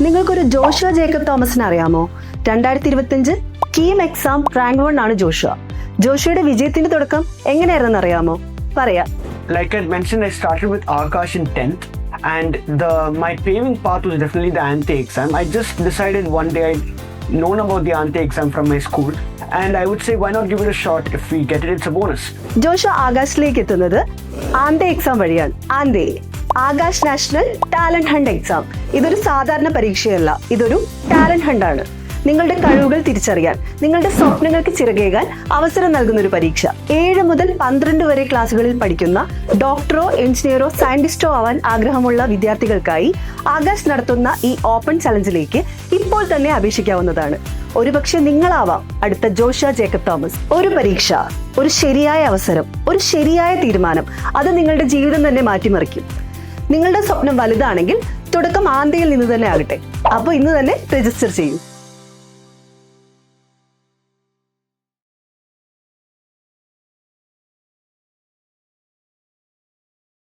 നിങ്ങൾക്കൊരു Joshua Jacob തോമസിനെ അറിയാമോ? 2025 കീം എക്സാം റാങ്ക് 1 ആണ് ജോഷുവ. ജോഷുവയുടെ വിജയത്തിന്റെ തുടക്കം എങ്ങനെയായിരുന്നെന്ന് അറിയാമോ? പറയാം. Like I mentioned, I started with Akash in 10th, and my paving path was definitely the ANTE exam. I just decided one day I'd known about the ANTE exam from my school, and I would say why not give it a shot? If we get it, it's a bonus. Joshua ആകാശിലേക്ക് എത്തുന്നത് ANTHE exam വഴിയാണ്. ANTHE Aakash national talent hunt exam. ഇതൊരു സാധാരണ പരീക്ഷയല്ല, ഇതൊരു talent hunt ആണ്. നിങ്ങളുടെ കഴിവുകൾ തിരിച്ചറിയാൻ, നിങ്ങളുടെ സ്വപ്നങ്ങൾക്ക് ചിറകേകാൻ അവസരം നൽകുന്ന ഒരു പരീക്ഷ. 7 മുതൽ 12 വരെ ക്ലാസ്സുകളിൽ പഠിക്കുന്ന ഡോക്ടറോ എഞ്ചിനീയറോ സയന്റിസ്റ്റോ ആവാൻ ആഗ്രഹമുള്ള വിദ്യാർത്ഥികൾക്കായി ആകാശ് നടത്തുന്ന ഈ ഓപ്പൺ ചലഞ്ചിലേക്ക് ഇപ്പോൾ തന്നെ അപേക്ഷിക്കാവുന്നതാണ്. ഒരുപക്ഷെ നിങ്ങളാവാം അടുത്ത ജോഷുവ ജേക്കബ് തോമസ്. ഒരു പരീക്ഷ, ഒരു ശരിയായ അവസരം, ഒരു ശരിയായ തീരുമാനം, അത് നിങ്ങളുടെ ജീവിതം തന്നെ മാറ്റിമറിക്കും. നിങ്ങളുടെ സ്വപ്നം വലുതാണെങ്കിൽ തുടക്കം ആന്തയിൽ നിന്ന് തന്നെ ആകട്ടെ. അപ്പോൾ ഇന്ന് തന്നെ രജിസ്റ്റർ ചെയ്യൂ.